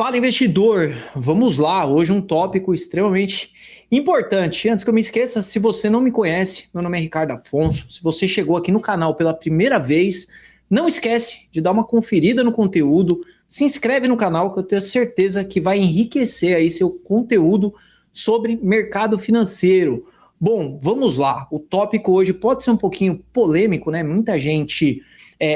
Fala, investidor! Vamos lá, hoje um tópico extremamente importante. Antes que eu me esqueça, se você não me conhece, meu nome é Ricardo Afonso. Se você chegou aqui no canal pela primeira vez, não esquece de dar uma conferida no conteúdo, se inscreve no canal que eu tenho certeza que vai enriquecer aí seu conteúdo sobre mercado financeiro. Bom, vamos lá. O tópico hoje pode ser um pouquinho polêmico, né? Muita gente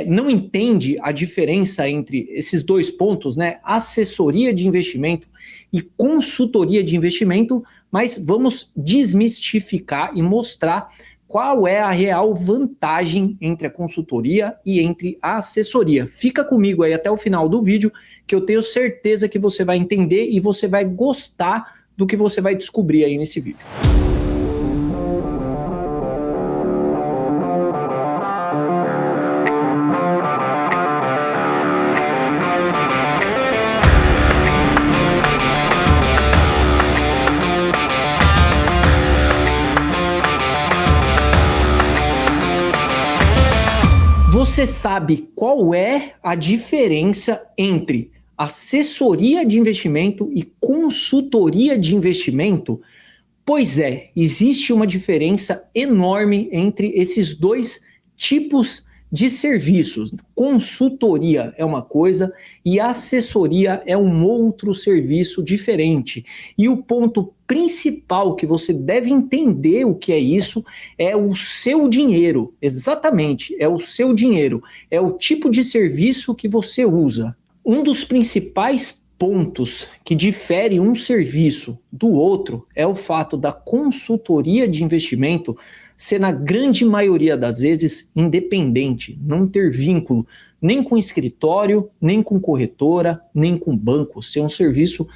não entende a diferença entre esses dois pontos, né? Assessoria de investimento e consultoria de investimento, mas vamos desmistificar e mostrar qual é a real vantagem entre a consultoria e entre a assessoria. Fica comigo aí até o final do vídeo, que eu tenho certeza que você vai entender e você vai gostar do que você vai descobrir aí nesse vídeo. Você sabe qual é a diferença entre assessoria de investimento e consultoria de investimento? Pois é, existe uma diferença enorme entre esses dois tipos de serviços. Consultoria é uma coisa e assessoria é um outro serviço diferente. E o ponto principal que você deve entender o que é isso é o seu dinheiro. Exatamente, é o seu dinheiro. É o tipo de serviço que você usa. Um dos principais pontos que difere um serviço do outro é o fato da consultoria de investimento ser, na grande maioria das vezes, independente, não ter vínculo nem com escritório, nem com corretora, nem com banco, ser um serviço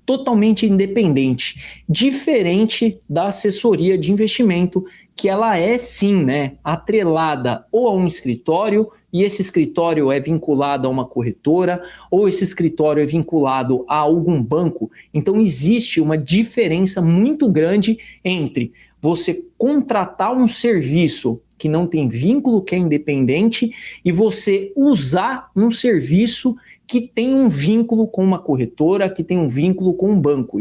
totalmente independente, diferente da assessoria de investimento, que ela é sim, né, atrelada ou a um escritório, e esse escritório é vinculado a uma corretora, ou esse escritório é vinculado a algum banco. Então existe uma diferença muito grande entre você contratar um serviço que não tem vínculo, que é independente, e você usar um serviço que tem um vínculo com uma corretora, que tem um vínculo com um banco.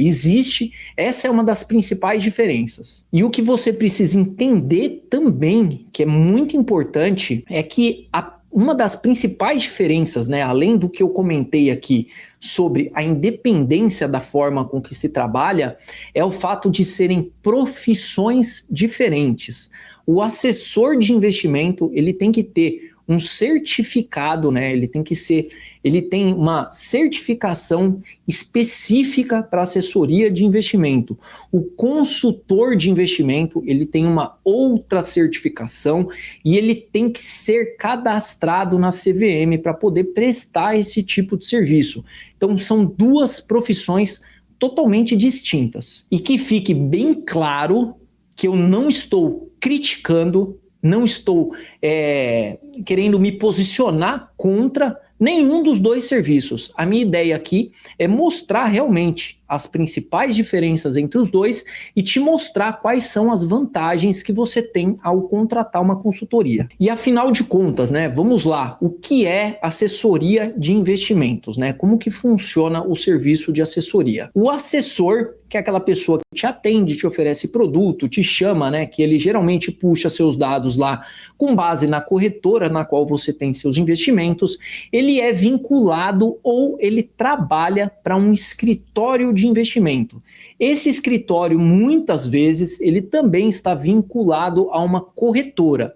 Essa é uma das principais diferenças. E o que você precisa entender também, que é muito importante, é que uma das principais diferenças, né, além do que eu comentei aqui sobre a independência da forma com que se trabalha, é o fato de serem profissões diferentes. O assessor de investimento, ele tem que ter um certificado, né? Ele tem uma certificação específica para assessoria de investimento. O consultor de investimento, ele tem uma outra certificação e ele tem que ser cadastrado na CVM para poder prestar esse tipo de serviço. Então são duas profissões totalmente distintas. E que fique bem claro que eu não estou criticando, não estou querendo me posicionar contra nenhum dos dois serviços. A minha ideia aqui é mostrar realmente as principais diferenças entre os dois e te mostrar quais são as vantagens que você tem ao contratar uma consultoria. E afinal de contas, né, vamos lá, o que é assessoria de investimentos, né? Como que funciona o serviço de assessoria? O assessor, que é aquela pessoa que te atende, te oferece produto, te chama, né, que ele geralmente puxa seus dados lá com base na corretora na qual você tem seus investimentos, ele é vinculado ou ele trabalha para um escritório de investimento. Esse escritório, muitas vezes, ele também está vinculado a uma corretora.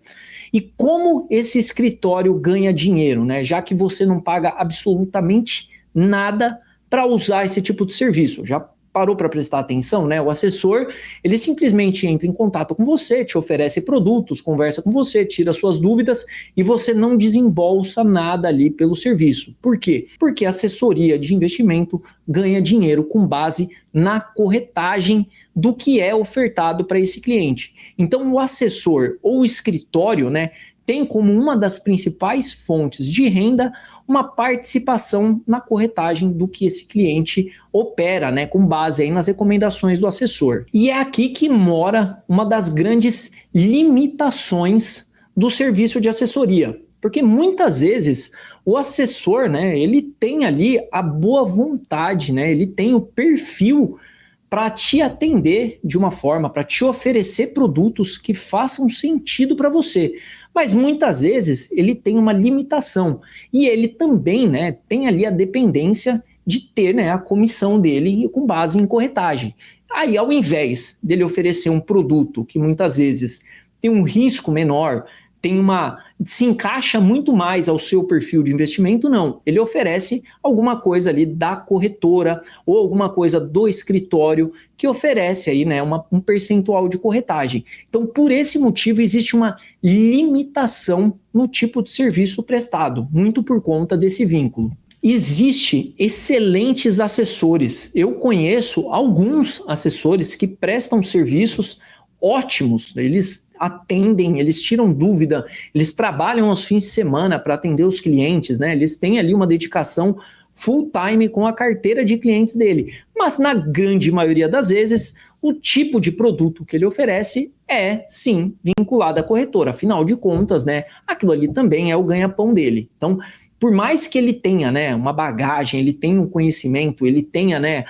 E como esse escritório ganha dinheiro, né? Já que você não paga absolutamente nada para usar esse tipo de serviço. Já parou para prestar atenção, né? O assessor, ele simplesmente entra em contato com você, te oferece produtos, conversa com você, tira suas dúvidas e você não desembolsa nada ali pelo serviço. Por quê? Porque a assessoria de investimento ganha dinheiro com base na corretagem do que é ofertado para esse cliente. Então, o assessor ou o escritório, né, tem como uma das principais fontes de renda uma participação na corretagem do que esse cliente opera, né, com base aí nas recomendações do assessor. E é aqui que mora uma das grandes limitações do serviço de assessoria. Porque muitas vezes o assessor, né, ele tem ali a boa vontade, né, ele tem o perfil para te atender de uma forma, para te oferecer produtos que façam sentido para você. Mas muitas vezes ele tem uma limitação e ele também, né, tem ali a dependência de ter, né, a comissão dele com base em corretagem. Aí, ao invés dele oferecer um produto que muitas vezes tem um risco menor, se encaixa muito mais ao seu perfil de investimento, não. Ele oferece alguma coisa ali da corretora ou alguma coisa do escritório que oferece aí, né, um percentual de corretagem. Então, por esse motivo, existe uma limitação no tipo de serviço prestado, muito por conta desse vínculo. Existem excelentes assessores. Eu conheço alguns assessores que prestam serviços ótimos. Eles atendem, eles tiram dúvida, eles trabalham aos fins de semana para atender os clientes, né? Eles têm ali uma dedicação full time com a carteira de clientes dele. Mas na grande maioria das vezes, o tipo de produto que ele oferece é, sim, vinculado à corretora. Afinal de contas, né, aquilo ali também é o ganha-pão dele. Então, por mais que ele tenha, né, uma bagagem, ele tenha um conhecimento, ele tenha, né,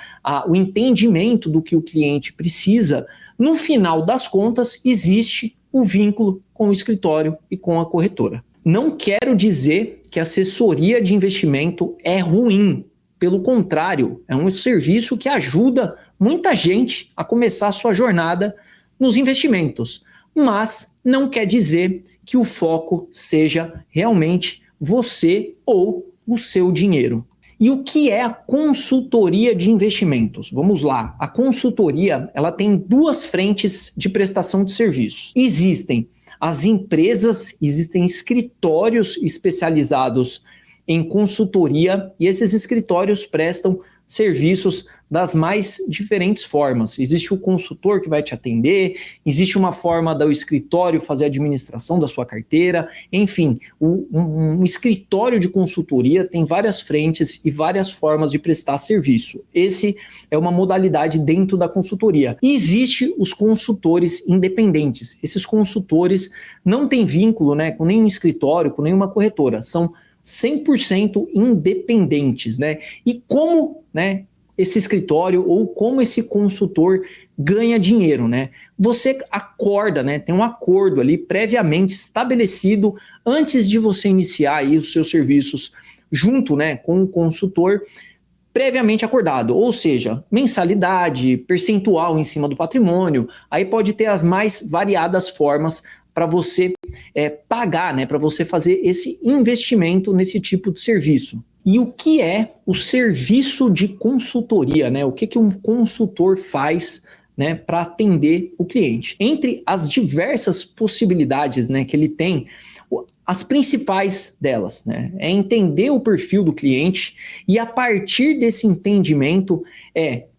o entendimento do que o cliente precisa, no final das contas, existe o vínculo com o escritório e com a corretora. Não quero dizer que a assessoria de investimento é ruim. Pelo contrário, é um serviço que ajuda muita gente a começar a sua jornada nos investimentos. Mas não quer dizer que o foco seja realmente você ou o seu dinheiro. E o que é a consultoria de investimentos? Vamos lá. A consultoria, ela tem duas frentes de prestação de serviço. Existem as empresas, existem escritórios especializados em consultoria e esses escritórios prestam serviços das mais diferentes formas. Existe o consultor que vai te atender, existe uma forma do escritório fazer a administração da sua carteira, enfim, um escritório de consultoria tem várias frentes e várias formas de prestar serviço. Esse é uma modalidade dentro da consultoria. E existe os consultores independentes. Esses consultores não têm vínculo, né, com nenhum escritório, com nenhuma corretora, são 100% independentes, né? E como, né, esse escritório ou como esse consultor ganha dinheiro, né? Você acorda, né? Tem um acordo ali previamente estabelecido antes de você iniciar aí os seus serviços junto, né, com o consultor, previamente acordado, ou seja, mensalidade, percentual em cima do patrimônio, aí pode ter as mais variadas formas para você pagar, né, para você fazer esse investimento nesse tipo de serviço. E o que é o serviço de consultoria, né? O que um consultor faz, né, para atender o cliente? Entre as diversas possibilidades, né, que ele tem, as principais delas, né, é entender o perfil do cliente e a partir desse entendimento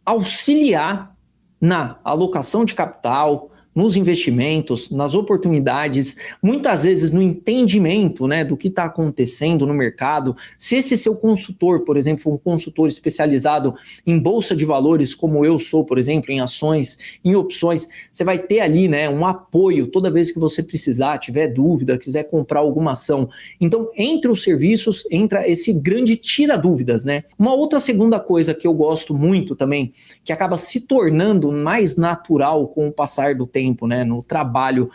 auxiliar na alocação de capital, nos investimentos, nas oportunidades, muitas vezes no entendimento, né, do que está acontecendo no mercado. Se esse seu consultor, por exemplo, for um consultor especializado em bolsa de valores, como eu sou, por exemplo, em ações, em opções, você vai ter ali, né, um apoio toda vez que você precisar, tiver dúvida, quiser comprar alguma ação. Então, entre os serviços, entra esse grande tira-dúvidas, né? Uma outra segunda coisa que eu gosto muito também, que acaba se tornando mais natural com o passar do tempo, né, no trabalho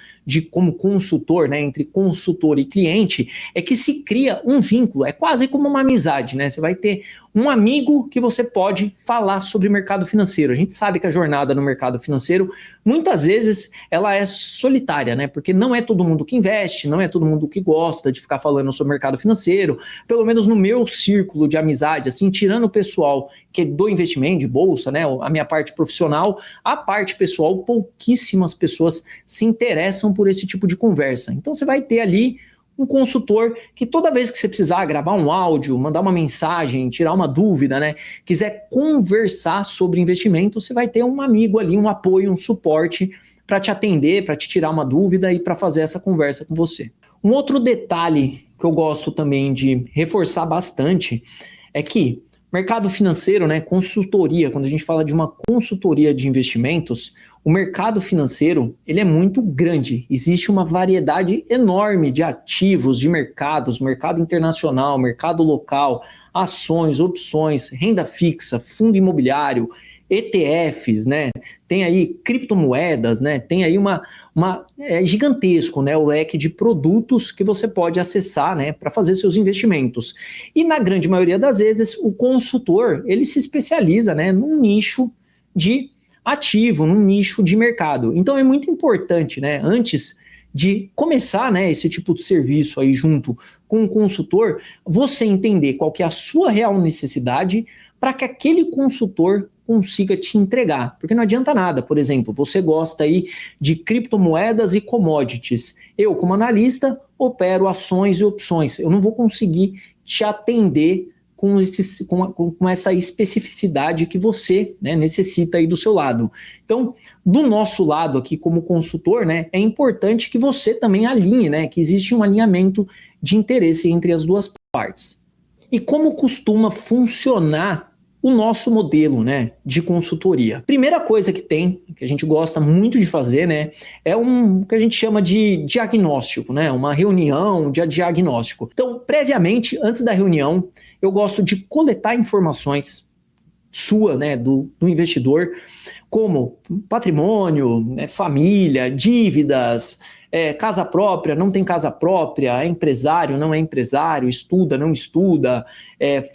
como consultor, né, entre consultor e cliente, é que se cria um vínculo, é quase como uma amizade, né? Você vai ter um amigo que você pode falar sobre mercado financeiro. A gente sabe que a jornada no mercado financeiro, muitas vezes, ela é solitária, né? Porque não é todo mundo que investe, não é todo mundo que gosta de ficar falando sobre mercado financeiro. Pelo menos no meu círculo de amizade, assim, tirando o pessoal que é do investimento, de bolsa, né, a minha parte profissional, a parte pessoal, pouquíssimas pessoas se interessam por esse tipo de conversa. Então você vai ter ali um consultor que toda vez que você precisar gravar um áudio, mandar uma mensagem, tirar uma dúvida, né, quiser conversar sobre investimento, você vai ter um amigo ali, um apoio, um suporte para te atender, para te tirar uma dúvida e para fazer essa conversa com você. Um outro detalhe que eu gosto também de reforçar bastante é que Mercado financeiro, né, consultoria, quando a gente fala de uma consultoria de investimentos, o mercado financeiro, ele é muito grande. Existe uma variedade enorme de ativos, de mercados, mercado internacional, mercado local, ações, opções, renda fixa, fundo imobiliário, ETFs, né? Tem aí criptomoedas, né? Tem aí é gigantesco, né? O leque de produtos que você pode acessar, né? Para fazer seus investimentos. E na grande maioria das vezes, o consultor, ele se especializa, né? Num nicho de ativo, num nicho de mercado. Então é muito importante, né? Antes de começar, né, esse tipo de serviço aí junto com o consultor, você entender qual que é a sua real necessidade para que aquele consultor consiga te entregar. Porque não adianta nada, por exemplo, você gosta aí de criptomoedas e commodities. Eu, como analista, opero ações e opções. Eu não vou conseguir te atender com essa especificidade que você, né, necessita aí do seu lado. Então, do nosso lado aqui como consultor, né, é importante que você também alinhe, né, que existe um alinhamento de interesse entre as duas partes. E como costuma funcionar o nosso modelo, né, de consultoria? Primeira coisa que tem, que a gente gosta muito de fazer, né, é o que a gente chama de diagnóstico, né, uma reunião de diagnóstico. Então, previamente, antes da reunião, eu gosto de coletar informações sua, né, do investidor, como patrimônio, né, família, dívidas, casa própria, não tem casa própria, é empresário, não é empresário, estuda, não estuda,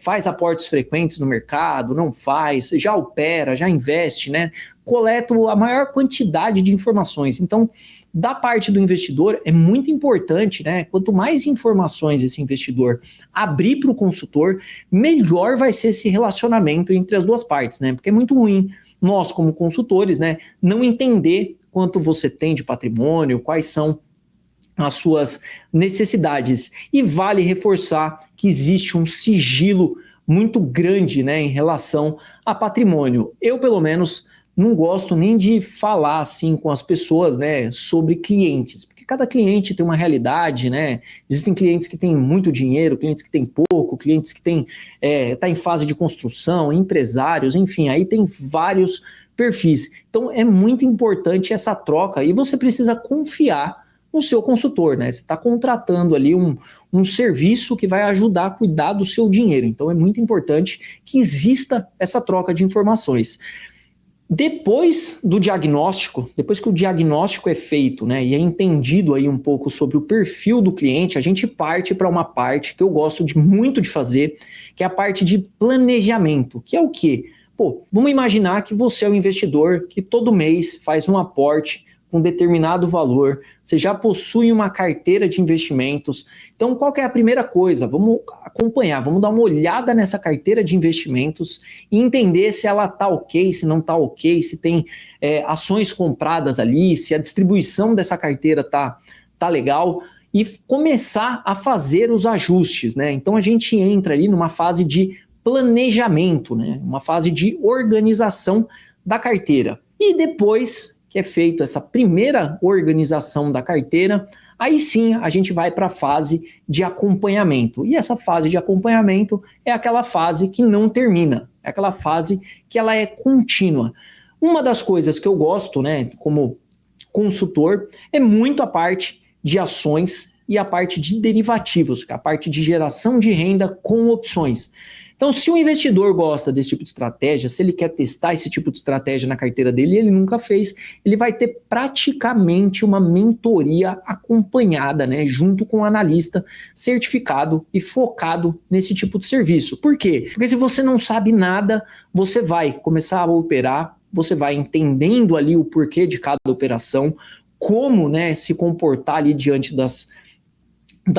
faz aportes frequentes no mercado, não faz, já opera, já investe, né? Coleto a maior quantidade de informações. Então, da parte do investidor, é muito importante, né? Quanto mais informações esse investidor abrir para o consultor, melhor vai ser esse relacionamento entre as duas partes, né? Porque é muito ruim nós, como consultores, né, não entender quanto você tem de patrimônio, quais são as suas necessidades. E vale reforçar que existe um sigilo muito grande, né, em relação a patrimônio. Eu, pelo menos, não gosto nem de falar assim com as pessoas, né, sobre clientes, porque cada cliente tem uma realidade, né? Existem clientes que têm muito dinheiro, clientes que têm pouco, clientes que têm tá em fase de construção, empresários, enfim, aí tem vários perfis. Então é muito importante essa troca e você precisa confiar no seu consultor, né? Você está contratando ali um serviço que vai ajudar a cuidar do seu dinheiro. Então é muito importante que exista essa troca de informações. Depois do diagnóstico, depois que o diagnóstico é feito, né, e é entendido aí um pouco sobre o perfil do cliente, a gente parte para uma parte que eu gosto muito de fazer, que é a parte de planejamento, que é o quê? Pô, vamos imaginar que você é um investidor que todo mês faz um aporte com determinado valor, você já possui uma carteira de investimentos. Então, qual que é a primeira coisa? Vamos acompanhar, vamos dar uma olhada nessa carteira de investimentos e entender se ela está ok, se não está ok, se tem ações compradas ali, se a distribuição dessa carteira tá legal e começar a fazer os ajustes, né? Então, a gente entra ali numa fase de planejamento, né? Uma fase de organização da carteira. E depois que é feito essa primeira organização da carteira, aí sim a gente vai para a fase de acompanhamento. E essa fase de acompanhamento é aquela fase que não termina, é aquela fase que ela é contínua. Uma das coisas que eu gosto, né, como consultor, é muito a parte de ações e a parte de derivativos, a parte de geração de renda com opções. Então, se o investidor gosta desse tipo de estratégia, se ele quer testar esse tipo de estratégia na carteira dele e ele nunca fez, ele vai ter praticamente uma mentoria acompanhada, né, junto com um analista certificado e focado nesse tipo de serviço. Por quê? Porque se você não sabe nada, você vai começar a operar, você vai entendendo ali o porquê de cada operação, como, né, se comportar ali diante das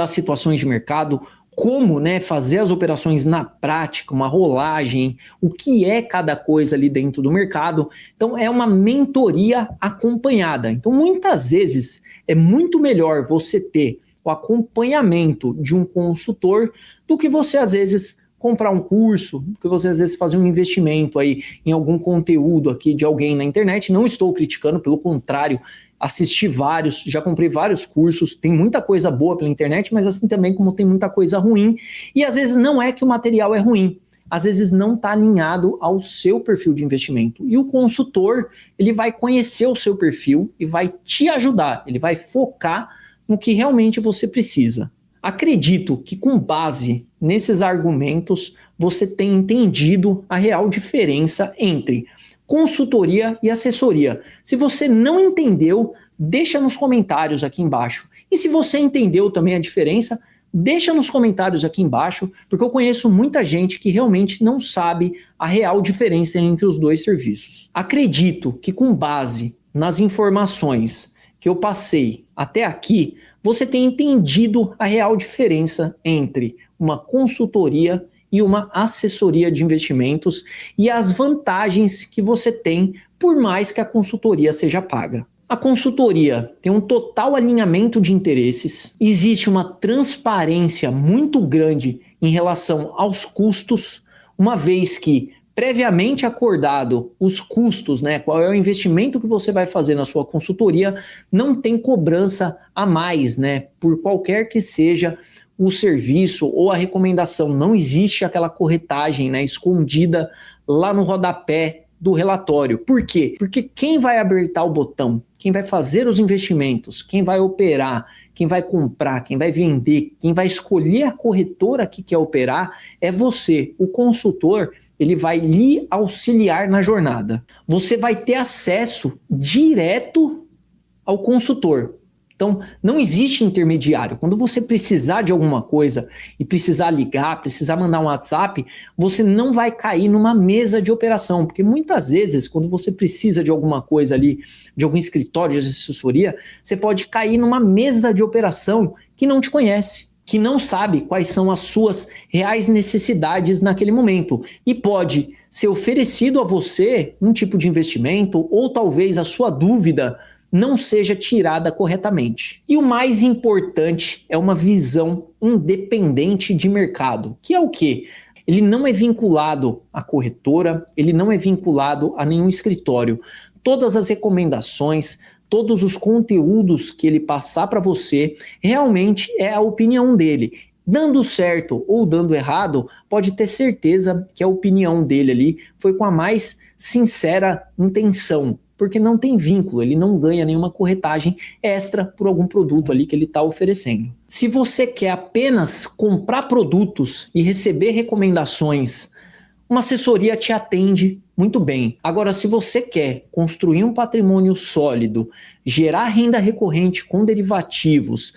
situações de mercado, como, né, fazer as operações na prática, uma rolagem, o que é cada coisa ali dentro do mercado. Então, é uma mentoria acompanhada. Então, muitas vezes, é muito melhor você ter o acompanhamento de um consultor do que você, às vezes, comprar um curso, do que você, às vezes, fazer um investimento aí em algum conteúdo aqui de alguém na internet. Não estou criticando, pelo contrário, assisti vários, já comprei vários cursos, tem muita coisa boa pela internet, mas assim também como tem muita coisa ruim, e às vezes não é que o material é ruim, às vezes não está alinhado ao seu perfil de investimento. E o consultor, ele vai conhecer o seu perfil e vai te ajudar, ele vai focar no que realmente você precisa. Acredito que com base nesses argumentos, você tem entendido a real diferença entre consultoria e assessoria. Se você não entendeu, deixa nos comentários aqui embaixo. E se você entendeu também a diferença, deixa nos comentários aqui embaixo, porque eu conheço muita gente que realmente não sabe a real diferença entre os dois serviços. Acredito que com base nas informações que eu passei até aqui, você tem entendido a real diferença entre uma consultoria e uma assessoria de investimentos e as vantagens que você tem por mais que a consultoria seja paga. A consultoria tem um total alinhamento de interesses, existe uma transparência muito grande em relação aos custos, uma vez que previamente acordado os custos, né, qual é o investimento que você vai fazer na sua consultoria, não tem cobrança a mais, né, por qualquer que seja o serviço ou a recomendação. Não existe aquela corretagem, né, escondida lá no rodapé do relatório. Por quê? Porque quem vai apertar o botão, quem vai fazer os investimentos, quem vai operar, quem vai comprar, quem vai vender, quem vai escolher a corretora que quer operar é você. O consultor, ele vai lhe auxiliar na jornada. Você vai ter acesso direto ao consultor. Então, não existe intermediário. Quando você precisar de alguma coisa e precisar ligar, precisar mandar um WhatsApp, você não vai cair numa mesa de operação, porque muitas vezes, quando você precisa de alguma coisa ali, de algum escritório de assessoria, você pode cair numa mesa de operação que não te conhece, que não sabe quais são as suas reais necessidades naquele momento e pode ser oferecido a você um tipo de investimento ou talvez a sua dúvida não seja tirada corretamente. E o mais importante é uma visão independente de mercado, que é o quê? Ele não é vinculado à corretora, ele não é vinculado a nenhum escritório. Todas as recomendações, todos os conteúdos que ele passar para você, realmente é a opinião dele. Dando certo ou dando errado, pode ter certeza que a opinião dele ali foi com a mais sincera intenção, porque não tem vínculo, ele não ganha nenhuma corretagem extra por algum produto ali que ele está oferecendo. Se você quer apenas comprar produtos e receber recomendações, uma assessoria te atende muito bem. Agora, se você quer construir um patrimônio sólido, gerar renda recorrente com derivativos,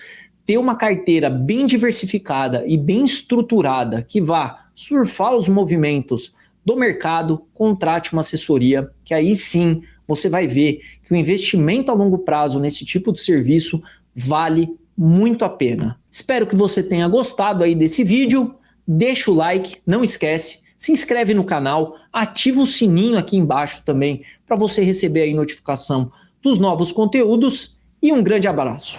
ter uma carteira bem diversificada e bem estruturada que vá surfar os movimentos do mercado, contrate uma assessoria, que aí sim você vai ver que o investimento a longo prazo nesse tipo de serviço vale muito a pena. Espero que você tenha gostado aí desse vídeo, deixa o like, não esquece, se inscreve no canal, ativa o sininho aqui embaixo também para você receber aí notificação dos novos conteúdos e um grande abraço.